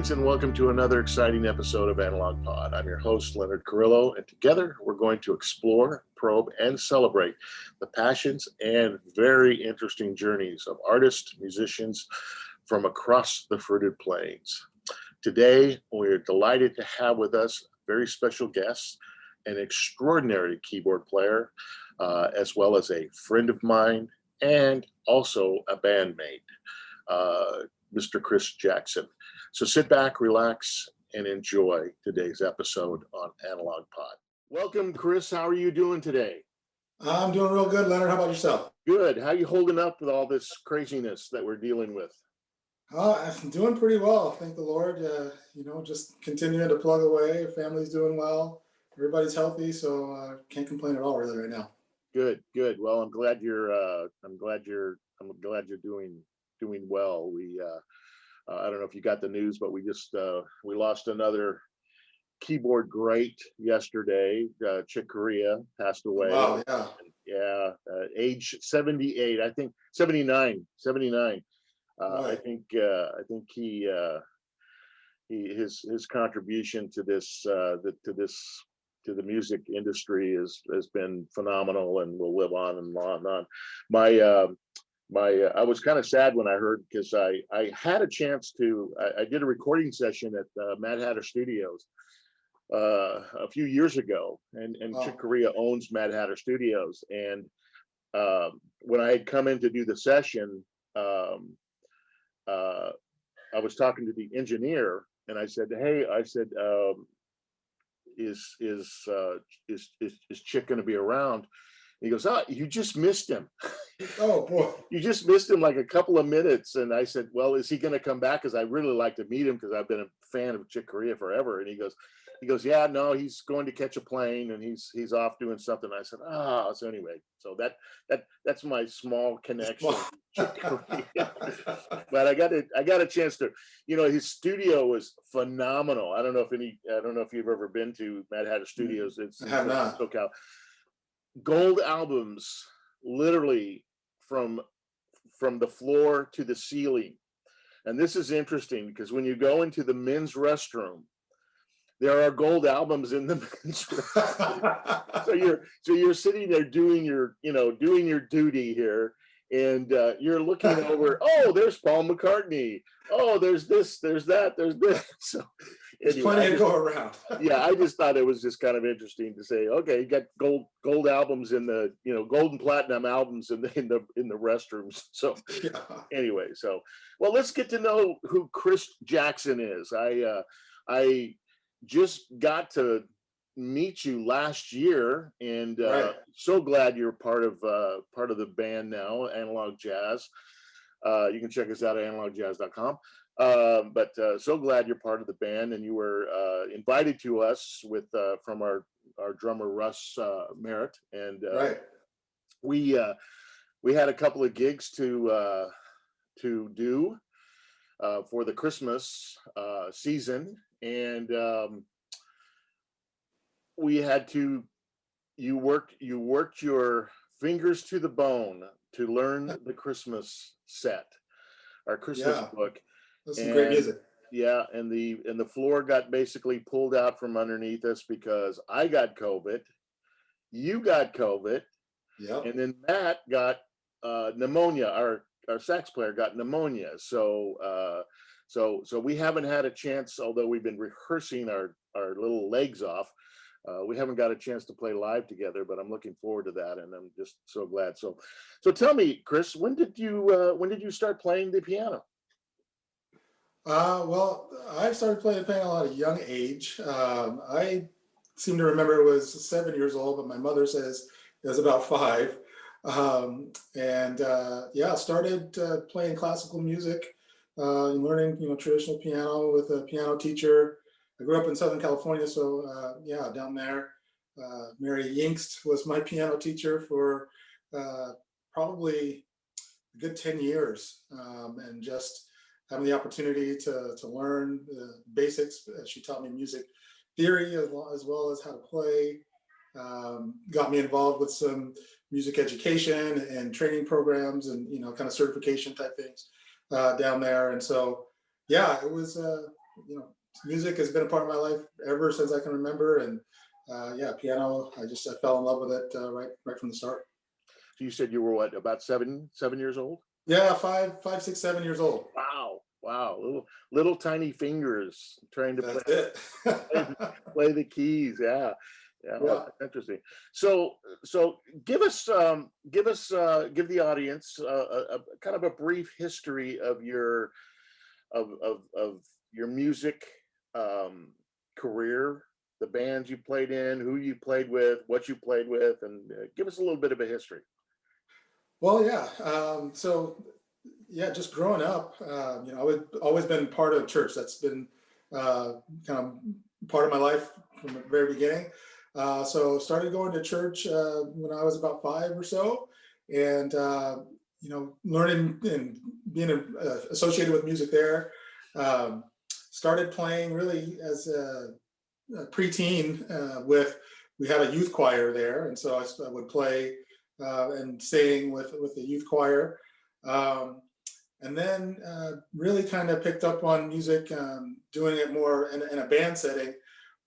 folks, and welcome to another exciting episode of Analogpod. I'm your host, Leonard Carillo, and together we're going to explore, probe, and celebrate the passions and very interesting journeys of artists, musicians from across the fruited plains. Today, we're delighted to have with us a very special guest, an extraordinary keyboard player, as well as a friend of mine, and also a bandmate, Mr. Chris Jackson. So sit back, relax, and enjoy today's episode on Analogpod. Welcome, Chris. How are you doing today? I'm doing real good, Leonard. How about yourself? Good. How are you holding up with all this craziness that we're dealing with? I'm doing pretty well, thank the Lord. Just continuing to plug away. Family's doing well. Everybody's healthy, so can't complain at all really right now. Good. Well, I'm glad you're doing well. I don't know if you got the news, but we lost another keyboard great yesterday. Chick Corea passed away. Wow, yeah. Yeah, age 78, I think 79. Right. I think his contribution to the music industry has been phenomenal and will live on and on and on. I was kind of sad when I heard, because I had a chance to, I did a recording session at Mad Hatter Studios a few years ago, and Wow. Chick Corea owns Mad Hatter Studios. And when I had come in to do the session, I was talking to the engineer, and I said, "Hey," is Chick going to be around? He goes, "Oh, you just missed him." Oh boy. You just missed him like a couple of minutes. And I said, "Well, is he going to come back? Because I really like to meet him, because I've been a fan of Chick Corea forever." And he goes, "Yeah, no, he's going to catch a plane and he's off doing something." I said, so anyway, so that's my small connection. Chick Corea. But I got a chance to, his studio was phenomenal. I don't know if you've ever been to Mad Hatter Studios. It's I have not. SoCal. Gold albums, literally from the floor to the ceiling. And this is interesting, because when you go into the men's restroom, there are gold albums in the men's restroom. so you're sitting there doing your duty here, and you're looking over. Oh, there's Paul McCartney. Oh, there's this, there's that, there's this. So There's plenty to go around. Yeah, I just thought it was just kind of interesting to say, okay, you got gold albums in the, gold and platinum albums in the restrooms. So Yeah. anyway, well, let's get to know who Chris Jackson is. I just got to meet you last year, and Right. so glad you're part of the band now, Analog Jazz. You can check us out at analogjazz.com. But so glad you're part of the band, and you were invited to us from our drummer Russ Merritt, and Right. we had a couple of gigs to do for the Christmas season, and we had to. You worked your fingers to the bone to learn the Christmas set, our Christmas book. That's some great music. Yeah, and the floor got basically pulled out from underneath us, because I got COVID, you got COVID, Yep. and then Matt got pneumonia. Our sax player got pneumonia. So we haven't had a chance, although we've been rehearsing our little legs off. We haven't got a chance to play live together, but I'm looking forward to that, and I'm just so glad. So tell me, Chris, when did you start playing the piano? Well, I started playing the piano at a young age. I seem to remember it was 7 years old, but my mother says it was about 5. Started playing classical music, learning traditional piano with a piano teacher. I grew up in Southern California, so down there. Mary Yinkst was my piano teacher for probably a good 10 years, and just having the opportunity to learn the basics. She taught me music theory as well as how to play. Got me involved with some music education and training programs, and kind of certification type things down there. And so, yeah, it was music has been a part of my life ever since I can remember. And yeah, piano, I fell in love with it right from the start. So you said you were what, about seven years old? Yeah, 6, 7 years old. Wow, little tiny fingers trying to That's it. play the keys. Yeah. Yeah. That's interesting. So give the audience a kind of a brief history of your music career, the bands you played in, who you played with, what you played with, and give us a little bit of a history. Well, yeah. So, yeah, just growing up, I've always been part of church. That's been kind of part of my life from the very beginning. So, started going to church when I was about 5 or so, and learning and being associated with music there. Started playing really as a preteen we had a youth choir there, and so I would play and sing with the youth choir. And then really kind of picked up on music, doing it more in a band setting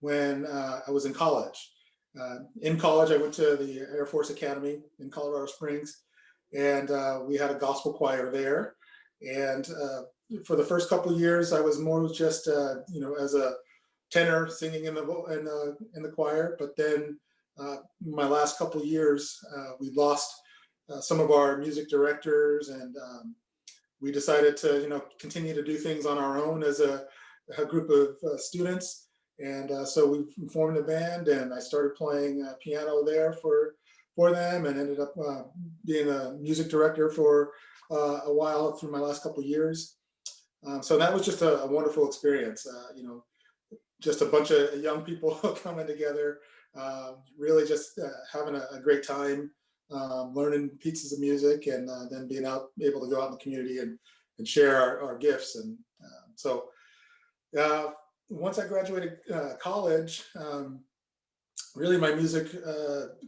when I was in college. In college, I went to the Air Force Academy in Colorado Springs, and we had a gospel choir there. And for the first couple of years, I was more just as a tenor singing in the choir. But then my last couple of years, we lost some of our music directors, and we decided to continue to do things on our own as a group of students. And so we formed a band, and I started playing piano there for them, and ended up being a music director for a while through my last couple of years. So that was just a wonderful experience. Just a bunch of young people coming together, really just having a great time, learning pieces of music, and then being able to go out in the community and share our gifts. And so once I graduated college, really my music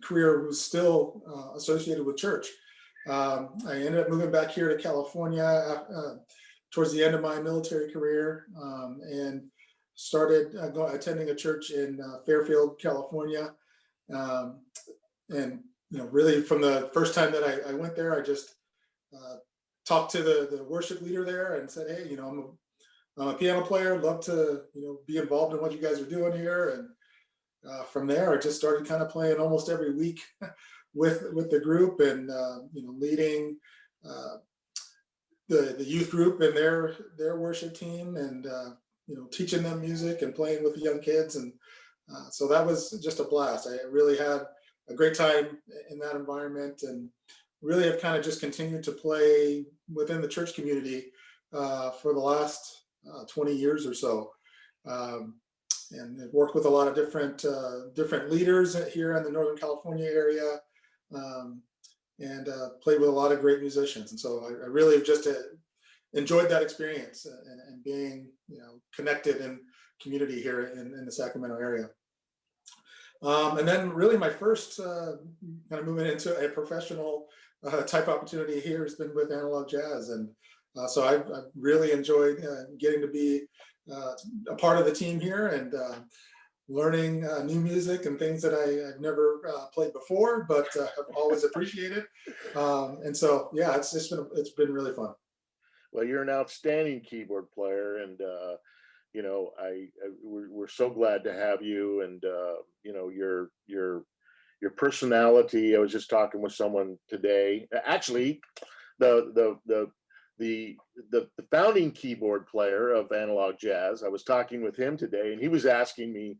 career was still associated with church. I ended up moving back here to California towards the end of my military career, and started attending a church in Fairfield, California. And really from the first time that I went there, I just talked to the worship leader there and said, hey, I'm a piano player, love to be involved in what you guys are doing here. And from there, I just started kind of playing almost every week with the group, and leading the youth group and their worship team, and teaching them music and playing with the young kids. And so that was just a blast. I really had a great time in that environment, and really have kind of just continued to play within the church community for the last 20 years or so. And I've worked with a lot of different leaders here in the Northern California area, and played with a lot of great musicians. And so I really just enjoyed that experience, and being connected in community here in the Sacramento area. And then really my first kind of moving into a professional type opportunity here has been with Analog Jazz. And so I've really enjoyed getting to be a part of the team here, and learning new music and things that I've never played before, but have always appreciated. And so, yeah, it's been really fun. Well, you're an outstanding keyboard player, and we're so glad to have you, and your personality. I was just talking with someone today. Actually, the founding keyboard player of Analog Jazz. I was talking with him today, and he was asking me.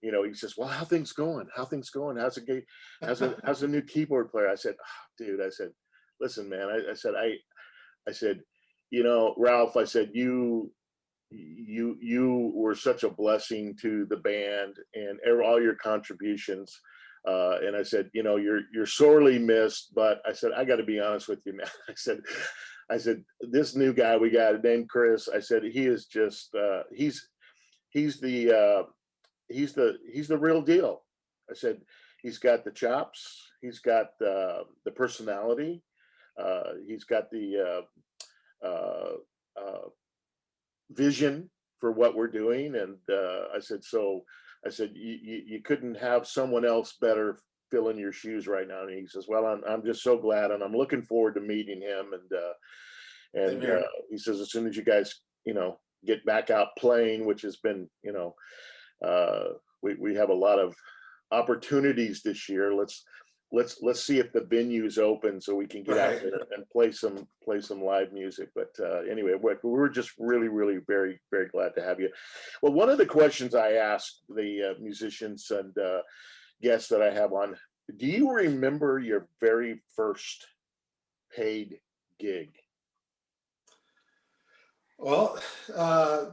He says, "Well, how things going? How's it going? How's the new keyboard player?" I said, oh, "Dude," I said, "Listen, man," I said, Ralph, I said, you were such a blessing to the band and all your contributions. And I said, you're sorely missed, but I said, I got to be honest with you, man. I said, this new guy we got named Chris, I said, he is just, he's the real deal. I said, he's got the chops. He's got the personality. He's got the vision, for what we're doing. And I said, so I said, you couldn't have someone else better fill in your shoes right now. And he says, well, I'm just so glad, and I'm looking forward to meeting him. And he says, as soon as you guys, get back out playing, which has been, we have a lot of opportunities this year. Let's see if the venue's open so we can get out there and play some live music. But anyway, we're just really, really very, very glad to have you. Well, one of the questions I ask the musicians and guests that I have on, do you remember your very first paid gig? Well, I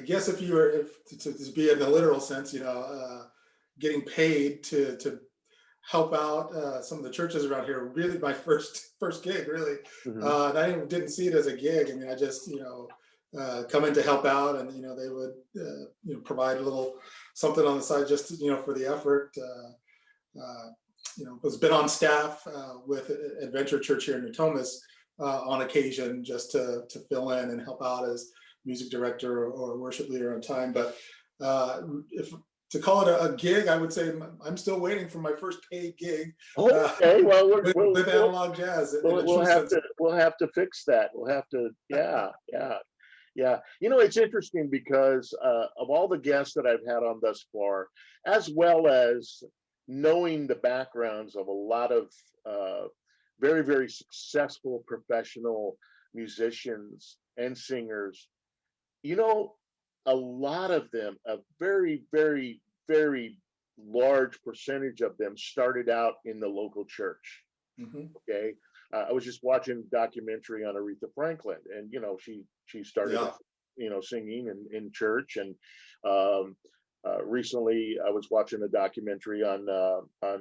guess if to be in the literal sense, getting paid to help out some of the churches around here, really my first gig, really. Mm-hmm. And I didn't see it as a gig. I mean, I just come in to help out, and they would provide a little something on the side just for the effort. Was been on staff with Adventure Church here in Natomas on occasion, just to fill in and help out as music director or worship leader on time. But if to call it a gig, I would say I'm still waiting for my first paid gig. Okay, well, with Analog Jazz. We'll have to fix that. We'll have to, yeah. It's interesting because of all the guests that I've had on thus far, as well as knowing the backgrounds of a lot of very, very successful professional musicians and singers, a lot of them, a very, very, very large percentage of them started out in the local church. Mm-hmm. Okay. I was just watching a documentary on Aretha Franklin, and she started singing in church, and recently I was watching a documentary on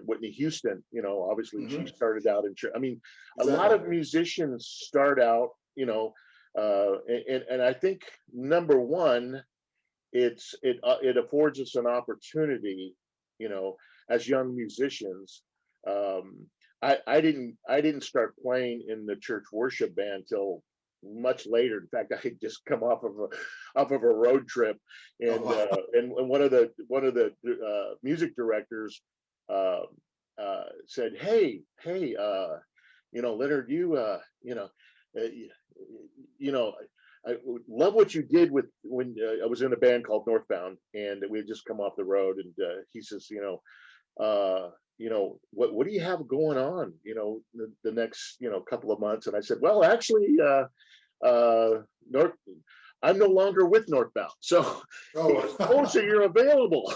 Whitney Houston. Obviously mm-hmm. She started out in church. I mean, exactly. A lot of musicians start out, and I think number one, it affords us an opportunity, as young musicians. I didn't start playing in the church worship band till much later. In fact, I had just come off of a road trip, and and one of the music directors said, "Hey, Leonard, I love what you did when I was in a band called Northbound, and we had just come off the road." And he says, what do you have going on, the next, couple of months? And I said, well, actually, I'm no longer with Northbound. So, so you're available.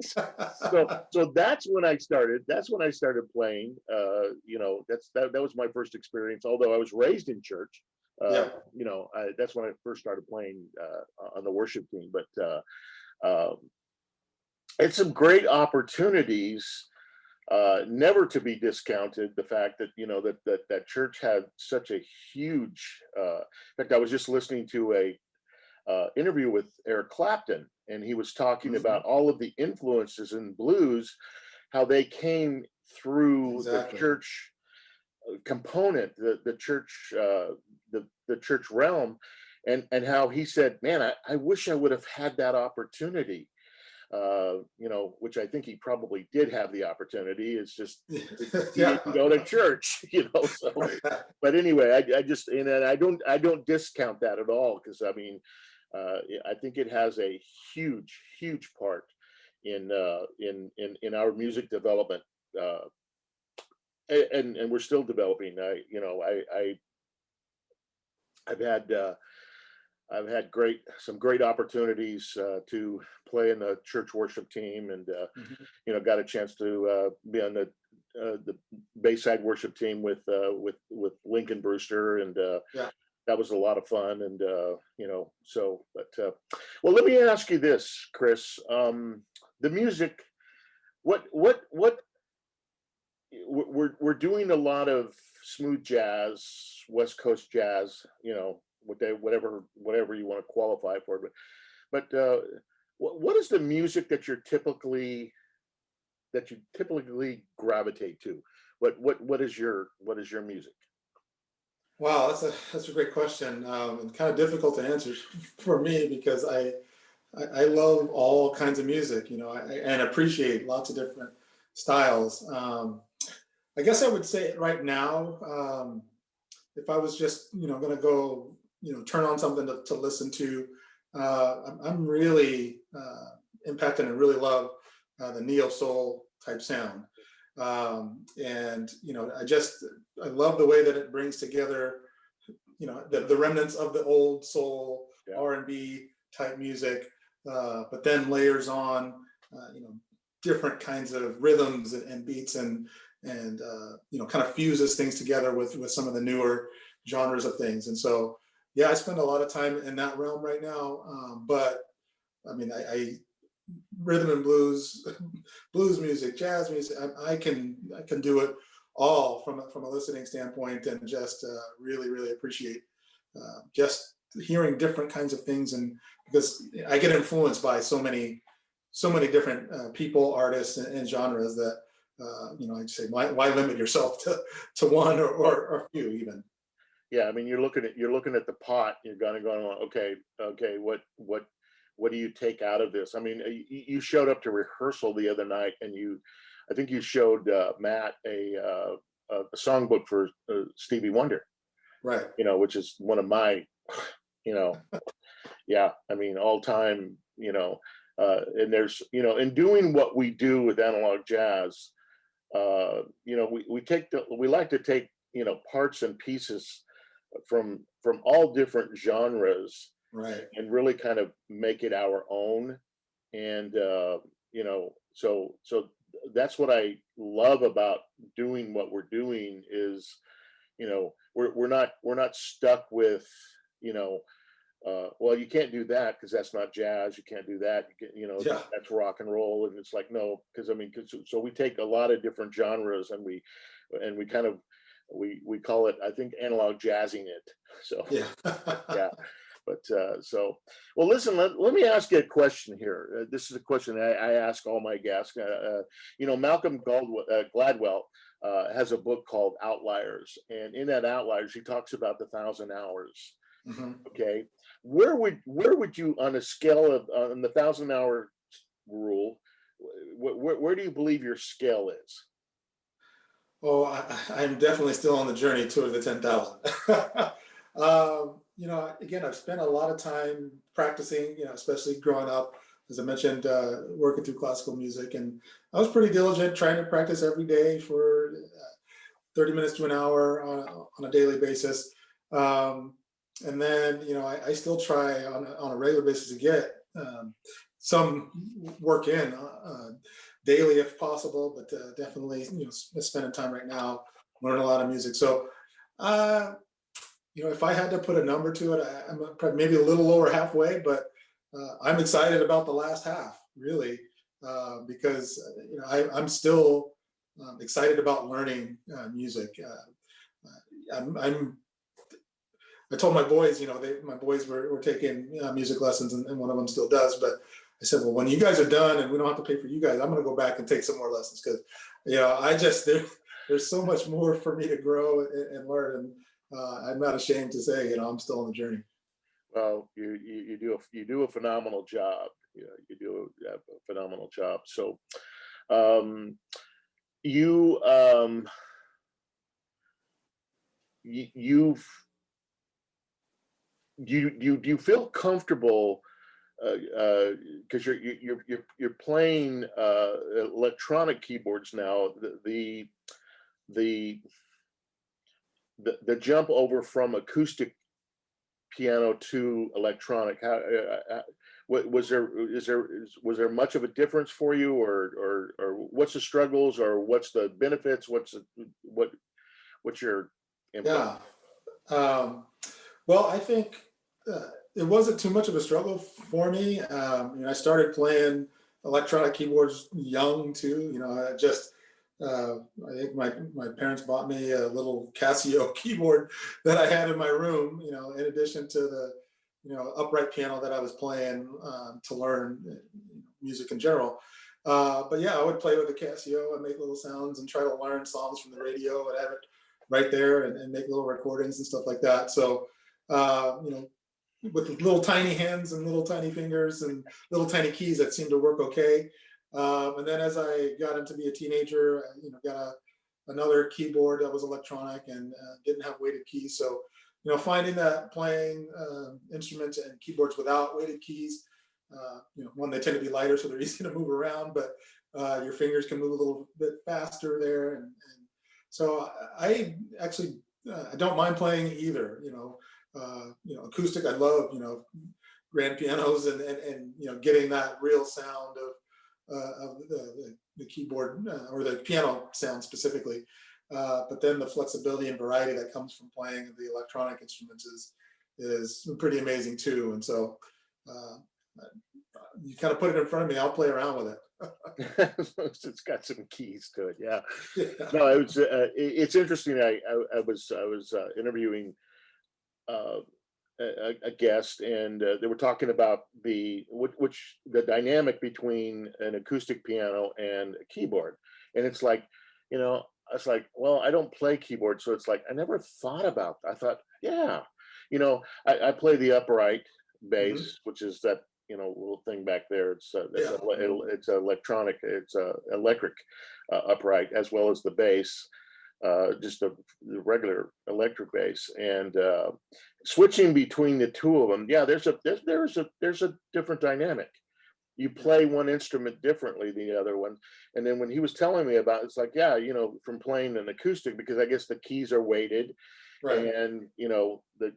so that's when I started. That's when I started playing. That was my first experience. Although I was raised in church, that's when I first started playing on the worship team. But it's some great opportunities. Never to be discounted, the fact that that church had such a huge. In fact, I was just listening to a interview with Eric Clapton, and he was talking mm-hmm. about all of the influences in blues, how they came through exactly. the church component, the church, the church realm, and how he said, "Man, I wish I would have had that opportunity." Which I think he probably did have the opportunity. It's just he didn't go to church, So, but anyway, I just and I don't discount that at all, because I mean, I think it has a huge, huge part in our music development, and we're still developing. I've had some great opportunities to play in the church worship team, and mm-hmm. Got a chance to be on the Bayside worship team with Lincoln Brewster, and that was a lot of fun. And well, let me ask you this, Chris. The music, what we're doing a lot of smooth jazz, West Coast jazz, whatever you want to qualify for, but what is the music that you typically gravitate to? What is your music? Wow, that's a great question, and kind of difficult to answer for me because I love all kinds of music, and appreciate lots of different styles. I guess I would say right now, if I was just going to go turn on something to listen to, I'm really impacted and really love the neo soul type sound, and I love the way that it brings together the remnants of the old soul Yeah. R&B type music, but then layers on different kinds of rhythms and beats, and kind of fuses things together with some of the newer genres of things. And so yeah, I spend a lot of time in that realm right now. But I mean, I rhythm and blues, blues music, jazz music. I can do it all from a listening standpoint, and just really really appreciate just hearing different kinds of things, and because I get influenced by so many different people, artists, and genres that I'd say why limit yourself to one or a few even. Yeah, I mean, you're looking at the pot. You're going okay, okay, what do you take out of this? I mean, you showed up to rehearsal the other night, and I think you showed Matt a songbook for Stevie Wonder, Right. which is one of my, you know, yeah, I mean, all time, and there's, in doing what we do with analog jazz, we like to take, parts and pieces from all different genres Right. and really kind of make it our own. And so that's what I love about doing what we're doing is, we're not stuck with, you know well, you can't do that because that's not jazz. You can't do that. Yeah. That's rock and roll. And it's like, no, because I mean, so we take a lot of different genres, and we kind of we call it, I think, analog jazzing it. So Yeah. yeah, but well, listen, let me ask you a question here. This is a question I ask all my guests. Malcolm Gladwell has a book called Outliers, and in that Outliers, he talks about the 1,000 hours. Mhm. Okay, where would you, on a scale of on the 1,000 hour rule, where do you believe your scale is? Oh, I'm definitely still on the journey toward the 10,000. Again, I've spent a lot of time practicing, especially growing up, as I mentioned, working through classical music. And I was pretty diligent trying to practice every day for 30 minutes to an hour on a daily basis. Um, and then, I still try on a regular basis to get some work in daily if possible, but definitely, spending time right now, learn a lot of music. So, uh, if I had to put a number to it, I'm probably maybe a little lower halfway, but I'm excited about the last half, really, because I'm still excited about learning music. I told my boys, my boys were taking music lessons, and one of them still does. But I said, well, when you guys are done and we don't have to pay for you guys, I'm going to go back and take some more lessons because, I just there's so much more for me to grow and learn, and I'm not ashamed to say, I'm still on the journey. Well, you do a phenomenal job. You do a phenomenal job. So, um, you you you've do you feel comfortable because you're playing electronic keyboards now, the the jump over from acoustic piano to electronic, how what was there is there was there much of a difference for you, or what's the struggles, or what's the benefits, what's your input? Yeah. Um, well, I think it wasn't too much of a struggle for me. I started playing electronic keyboards young too. I think my parents bought me a little Casio keyboard that I had in my room. In addition to the upright piano that I was playing to learn music in general. But yeah, I would play with the Casio and make little sounds and try to learn songs from the radio and have it right there and make little recordings and stuff like that. So, you know, with little tiny hands and little tiny fingers and little tiny keys that seemed to work okay. And then as I got into be a teenager, you know, got another keyboard that was electronic and didn't have weighted keys. So, you know, finding that playing instruments and keyboards without weighted keys, you know, one, they tend to be lighter, so they're easy to move around, but your fingers can move a little bit faster there. And so I actually, I don't mind playing either, you know, acoustic, I love, you know, grand pianos and you know, getting that real sound of the keyboard or the piano sound specifically. But then the flexibility and variety that comes from playing the electronic instruments is pretty amazing too. And so uh, you kind of put it in front of me, I'll play around with it. It's got some keys to it. Yeah. Yeah. No, it's interesting. I was interviewing uh, a guest, and they were talking about which the dynamic between an acoustic piano and a keyboard, and it's like, you know, it's like, well, I don't play keyboard, so it's like I never thought about that. I thought, yeah, you know, I play the upright Mhm. bass, which is that, you know, little thing back there. Yeah. It's electronic, it's electric upright, as well as the bass, just the regular electric bass, and switching between the two of them. Yeah, there's a different dynamic. You Yeah. play one instrument differently than the other one. And then when he was telling me about it, it's like, yeah, you know, from playing an acoustic, because I guess the keys are weighted, Right. and you know, the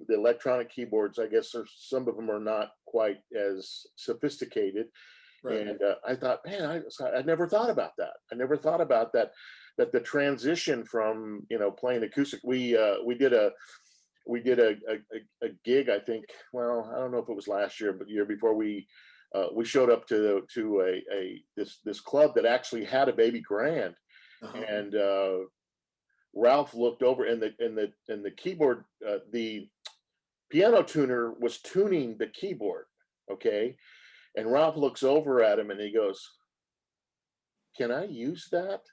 electronic keyboards, I guess some of them are not quite as sophisticated. Right. And I thought, man, I never thought about that. I never thought about that. That the transition from, you know, playing acoustic, we did a gig, I think. Well, I don't know if it was last year, but the year before, we showed up to this club that actually had a baby grand, Uh-huh. and Ralph looked over, and the keyboard, the piano tuner was tuning the keyboard, okay, and Ralph looks over at him and he goes, "Can I use that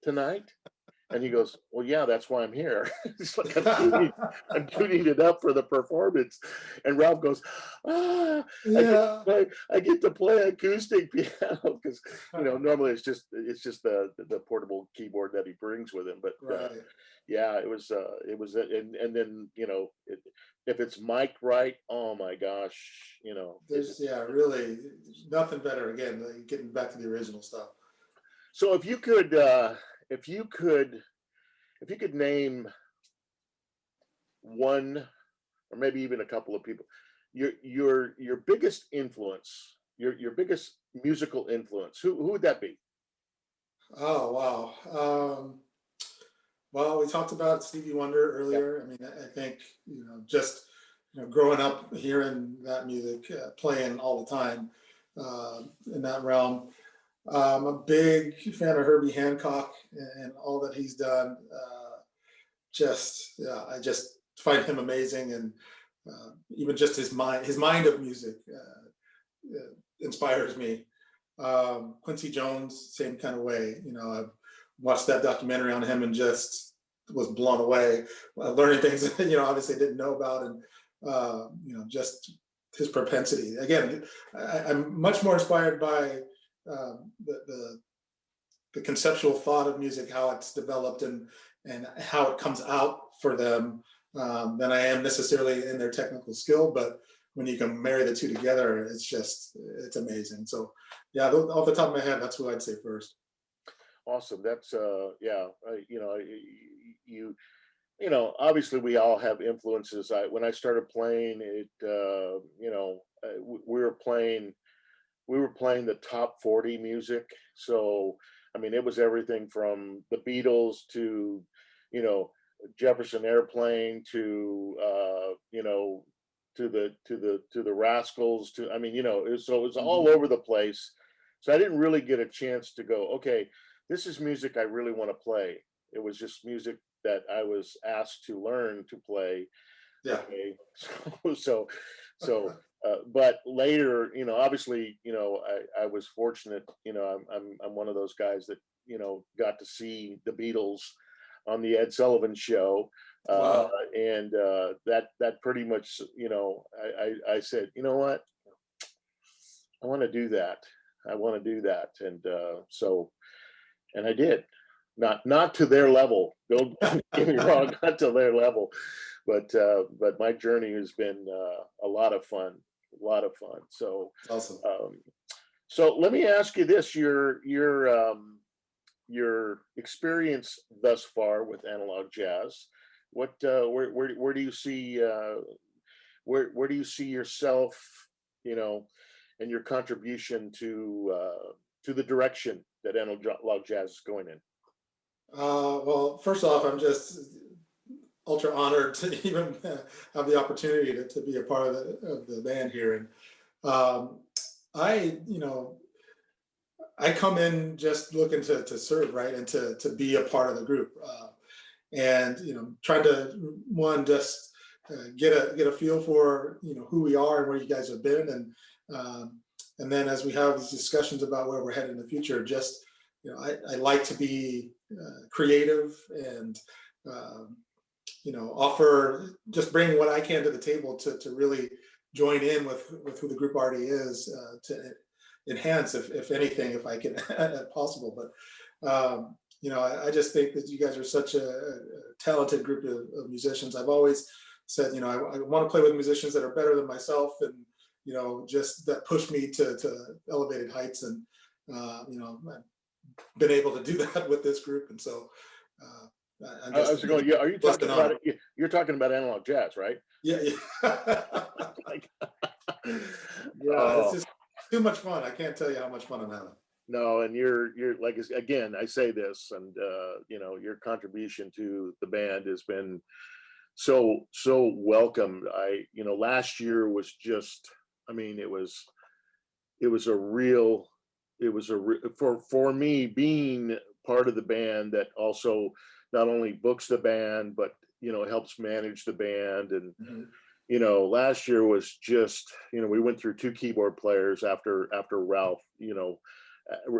tonight?" And he goes, "Well, yeah, that's why I'm here." It's like I'm tuning it up for the performance. And Ralph goes, "Ah, Yeah. I get to play acoustic piano," because, you know, normally it's just the portable keyboard that he brings with him. But Right. yeah, and then, you know, if it's mic'd right, oh my gosh, you know. There's, yeah, really nothing better again, like getting back to the original stuff. So if you could if you could name one, or maybe even a couple of people, your biggest influence, your biggest musical influence, who would that be? Oh wow. Well, we talked about Stevie Wonder Yeah. earlier. I mean, I think, you know, just, you know, growing up hearing that music playing all the time in that realm. I'm a big fan of Herbie Hancock and all that he's done. Just, yeah, I just find him amazing, and even just his mind of music inspires me. Quincy Jones, same kind of way. You know, I've watched that documentary on him and just was blown away, learning things that, you know, obviously didn't know about, and you know, just his propensity. Again, I'm much more inspired by the conceptual thought of music, how it's developed and how it comes out for them, than I am necessarily in their technical skill. But when you can marry the two together, it's amazing. So yeah, off the top of my head, that's who I'd say first. Awesome. That's yeah, you know, you you know, obviously we all have influences. When I started playing it, you know, we were playing the top 40 music. So, I mean, it was everything from the Beatles to, you know, Jefferson Airplane to, you know, to the Rascals to, I mean, you know, so it was all Mhm. over the place. So I didn't really get a chance to go, okay, this is music I really want to play. It was just music that I was asked to learn to play. Yeah. Okay, so so but later, you know, obviously, you know, I was fortunate, you know, I'm one of those guys that, you know, got to see the Beatles on the Ed Sullivan Show. Wow. And that pretty much, I said, you know what, I want to do that. I want to do that. And and I did. Not to their level. Don't get me wrong, not to their level, but my journey has been a lot of fun. A lot of fun. So Awesome. so let me ask you this: your experience thus far with analog jazz. What where do you see where do you see yourself, and your contribution to the direction that analog jazz is going in? Well, first off, I'm just ultra honored to even have the opportunity to be a part of the band here. And I, I come in just looking to serve, right, and to be a part of the group, and trying to just get a feel for who we are and where you guys have been, and then as we have these discussions about where we're headed in the future, just I like to be creative and offer, just bring what I can to the table to really join in with who the group already is, to enhance, if anything, if I can possible. But I just think that you guys are such a talented group of musicians. I've always said, I want to play with musicians that are better than myself, and just that push me to elevated heights. And I've been able to do that with this group. And so I'm I just was going, yeah, are you blessed talking and about honored. it? You're talking about analog jazz, right? Yeah, yeah. Like, Yeah, it's oh just too much fun. I can't tell you how much fun I'm having. no, and you're like, again, I say this, and your contribution to the band has been so welcomed. Last year was just, I mean, it was a real, for me, being part of the band that also not only books the band, but helps manage the band. And Mhm. last year was just, we went through two keyboard players after Ralph,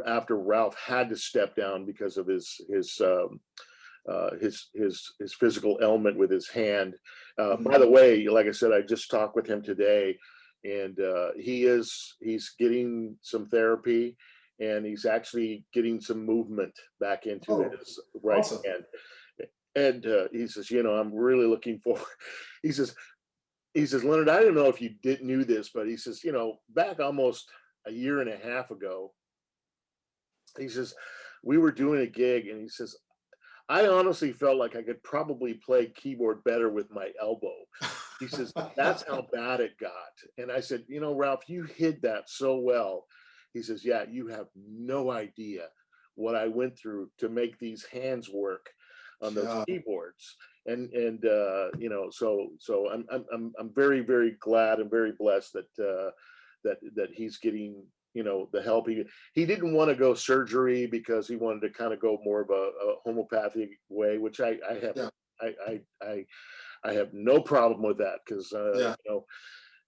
after Ralph had to step down because of his physical ailment with his hand. By the way, like I said, I just talked with him today, and he's getting some therapy, and he's actually getting some movement back into Oh, his right awesome. hand. And he says, I'm really looking forward. He says, Leonard, I don't know if you knew this, but he says, back almost a year and a half ago, he says, we were doing a gig, and he says, I honestly felt like I could probably play keyboard better with my elbow. He says, that's how bad it got. And I said, Ralph, you hid that so well. He says, yeah, you have no idea what I went through to make these hands work on those Yeah, keyboards. And so I'm very, very glad and very blessed that he's getting the help. He didn't want to go surgery because he wanted to kind of go more of a homeopathic way, which I have yeah, I have no problem with that, because yeah.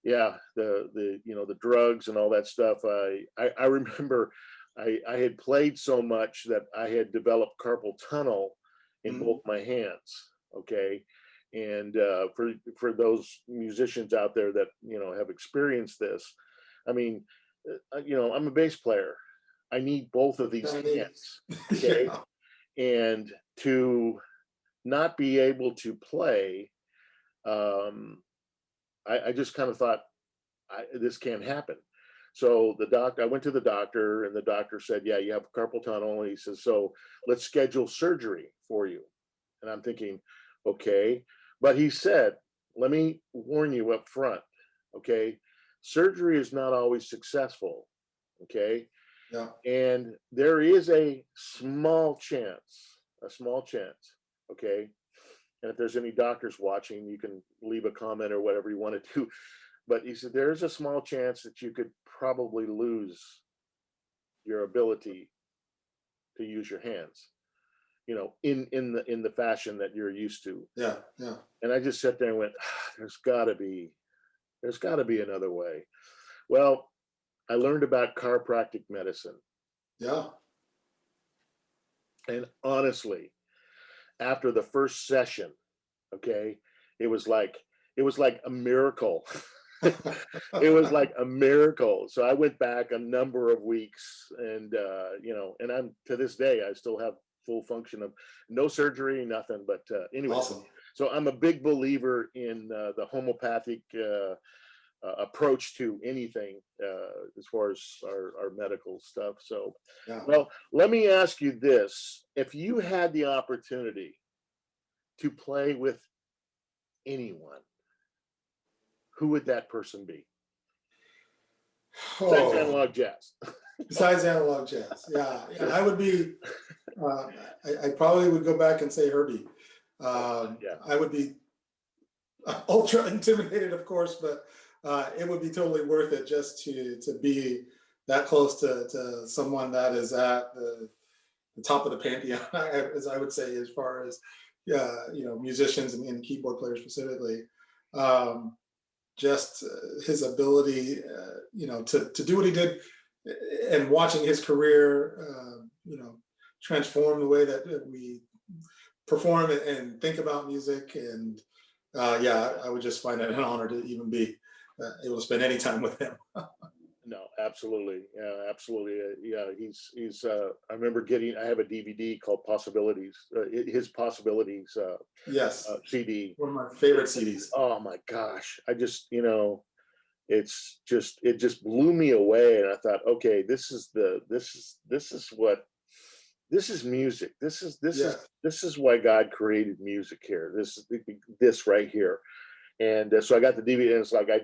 yeah, the drugs and all that stuff. I remember I had played so much that I had developed carpal tunnel in Mhm. both my hands. Okay. And for those musicians out there that have experienced this, I mean, I'm a bass player. I need both of these Kinda neat. hands. Okay. Yeah, And to not be able to play, um, I just kind of thought, this can't happen. So I went to the doctor, and the doctor said, yeah, you have carpal tunnel. And he says, so let's schedule surgery for you. And I'm thinking, okay. But he said, let me warn you up front. Okay. Surgery is not always successful. Okay. yeah. And there is a small chance, okay. And if there's any doctors watching, you can leave a comment or whatever you want to do. But he said there's a small chance that you could probably lose your ability to use your hands, in the fashion that you're used to. Yeah, yeah, And I just sat there and went, there's got to be another way. Well, I learned about chiropractic medicine, yeah. and honestly, after the first session, okay, it was like a miracle. It was like a miracle. So I went back a number of weeks, and and I'm to this day I still have full function of no surgery, nothing. But anyway, Awesome. so I'm a big believer in the homeopathic approach to anything as far as our medical stuff. So, Yeah. well, let me ask you this: if you had the opportunity to play with anyone, who would that person be? Besides Oh, analog jazz. besides analog jazz, yeah, I would be. I probably would go back and say Herbie. Yeah. I would be ultra intimidated, of course, but it would be totally worth it just to be that close to someone that is at the top of the pantheon, as I would say, as far as musicians and keyboard players specifically. Just his ability, to do what he did, and watching his career, transform the way that we perform and think about music. And I would just find it an honor to even be able to spend any time with him. No, absolutely. Yeah, absolutely. Yeah, he's. I remember I have a DVD called Possibilities. His Possibilities Yes, CD. one of my favorite CDs. Oh my gosh! I just, it just blew me away, and I thought, okay, this is music. This is why God created music here. This right here. And so I got the DVD, and it's like I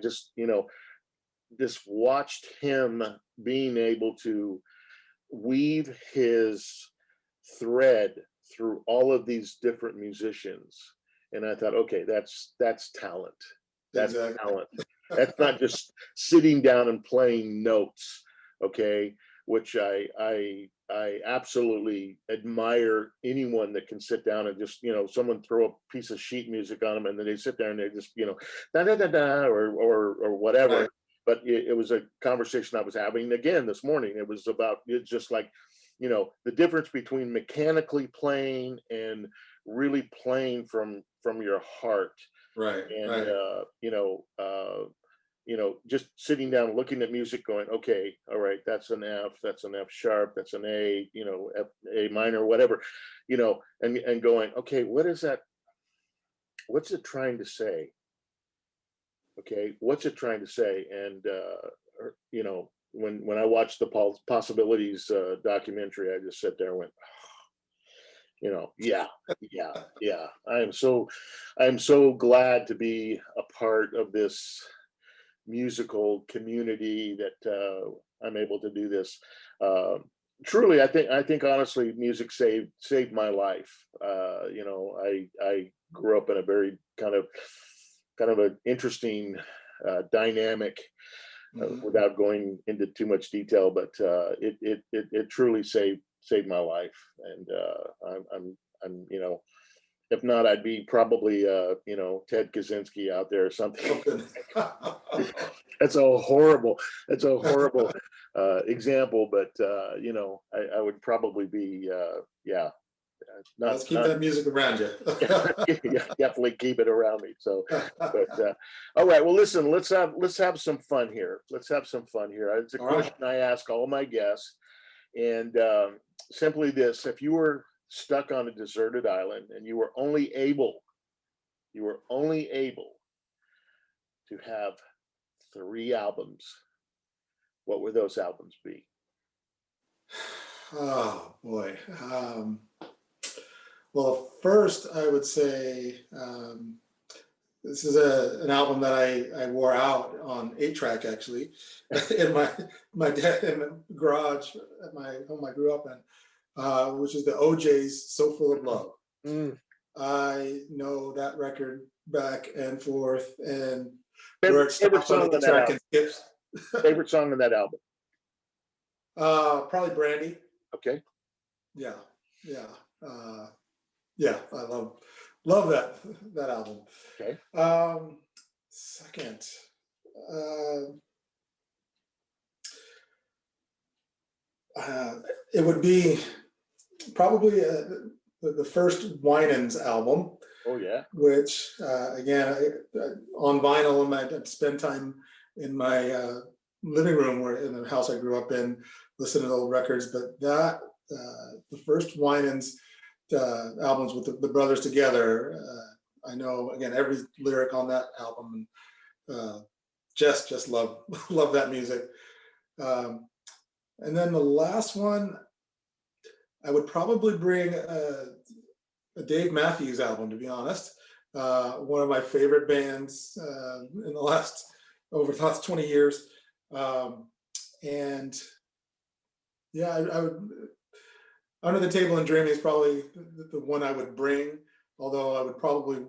just watched him being able to weave his thread through all of these different musicians. And I thought, okay, that's talent. That's Exactly. talent. That's not just sitting down and playing notes, okay? Which I absolutely admire anyone that can sit down and just, someone throw a piece of sheet music on them, and then they sit there and they just, da da da da or whatever. Right. But it was a conversation I was having again this morning. It's just like, the difference between mechanically playing and really playing from your heart. Right. And Right. just sitting down, looking at music, going, okay, all right, that's an F sharp, that's an A, A minor, whatever, and going, okay, what is that? What's it trying to say? Okay, what's it trying to say? And when I watched the Possibilities documentary, I just sat there and went, yeah. I'm so glad to be a part of this musical community that I'm able to do this. Truly, I think honestly, music saved my life. I grew up in a very kind of an interesting dynamic. Without going into too much detail, but it truly saved my life. And I'm if not, I'd be probably Ted Kaczynski out there or something. That's a horrible example, but I would probably be Let's keep that music around you. definitely keep it around me. So, but all right. Well, listen. Let's have some fun here. It's a question I ask all my guests, and simply this: if you were stuck on a deserted island and you were only able to have 3 albums, what would those albums be? Oh boy. Well, first I would say this is an album that I wore out on 8-track, actually, in my dad in the garage at my home I grew up in, which is the OJ's "So Full of Love." Mm. I know that record back and forth, and Favorite, where it stops on the track and skips. Favorite song on that album? Probably Brandy. Okay. Yeah, yeah. I love that album. Okay. Second, it would be probably the first Winans album, Oh yeah. which again, on vinyl, I'd spend time in my living room, where in the house I grew up in, listening to old records. But that the first Winans albums with the brothers together, I know again every lyric on that album, and just love love that music. And then the last one, I would probably bring a Dave Matthews album, to be honest. One of my favorite bands in the last, over the last 20 years. And yeah, I would, Under the Table and Dreaming is probably the one I would bring, although I would probably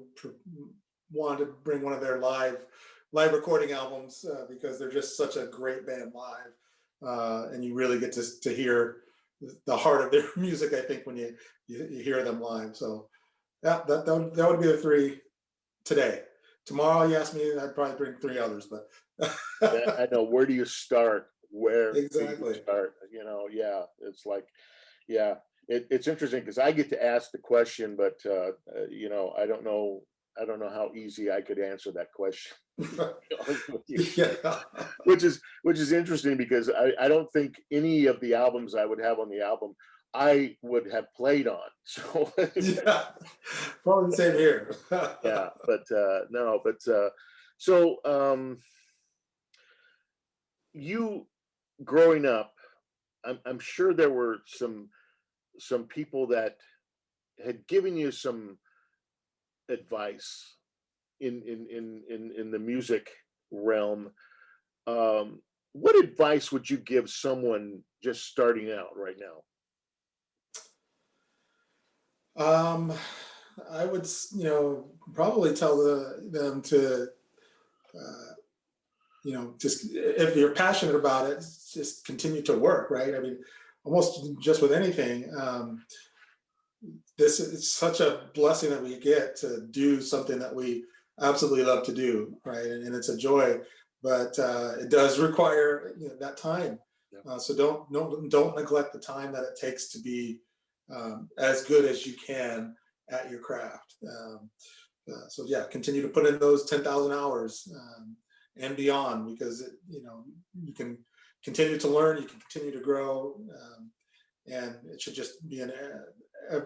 want to bring one of their live recording albums, because they're just such a great band live. And you really get to hear the heart of their music, I think, when you hear them live. So yeah, that would be the three today. Tomorrow, you ask me, I'd probably bring three others, but I know. Where do you start? Where exactly do you start? You know, yeah, it's like, yeah, it's interesting because I get to ask the question, but you know, I don't know how easy I could answer that question. yeah. Which is interesting, because I don't think any of the albums I would have on the album I would have played on. So Yeah, probably the same here. yeah, but no, but so you growing up, I'm sure there were some people that had given you some advice in the music realm. What advice would you give someone just starting out right now? I would, probably tell them to, just if you're passionate about it, just continue to work, right? I mean, almost just with anything, this is such a blessing that we get to do something that we absolutely love to do, right? And it's a joy, but it does require that time. Yeah. So don't neglect the time that it takes to be as good as you can at your craft. So yeah, continue to put in those 10,000 hours and beyond, because you can continue to learn, you can continue to grow, and it should just be a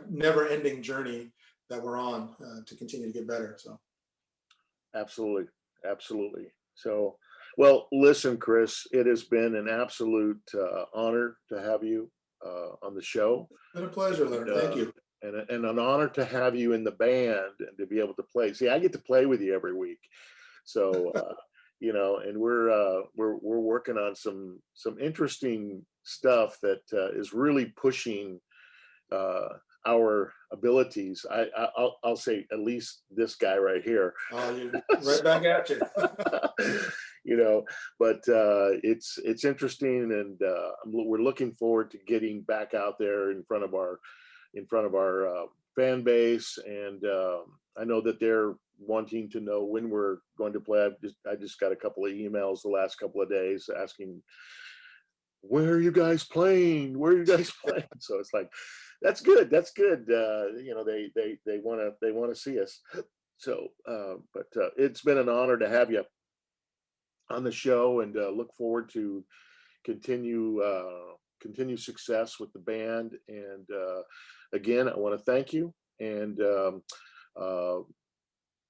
never-ending journey that we're on to continue to get better. So absolutely. So, well, listen, Chris, it has been an absolute honor to have you on the show. It's been a pleasure, Leonard. Thank you. And an honor to have you in the band and to be able to play. See, I get to play with you every week, so and we're working on some interesting stuff that is really pushing our abilities. I'll say, at least this guy right here. Oh, you're right back at you. But it's interesting, and we're looking forward to getting back out there in front of our fan base, and I know that they're wanting to know when we're going to play. I just got a couple of emails the last couple of days asking, where are you guys playing? So it's like, that's good. They want to see us. So but it's been an honor to have you on the show, and look forward to continue success with the band. And again, I want to thank you, and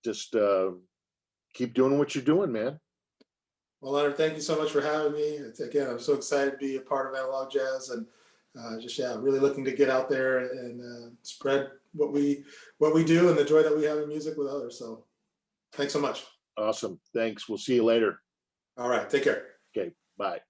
just keep doing what you're doing, man. Well, Leonard, thank you so much for having me. Again, I'm so excited to be a part of Analog Jazz, and really looking to get out there and spread what we do and the joy that we have in music with others. So thanks so much. Awesome. Thanks. We'll see you later. All right. Take care. Okay. Bye.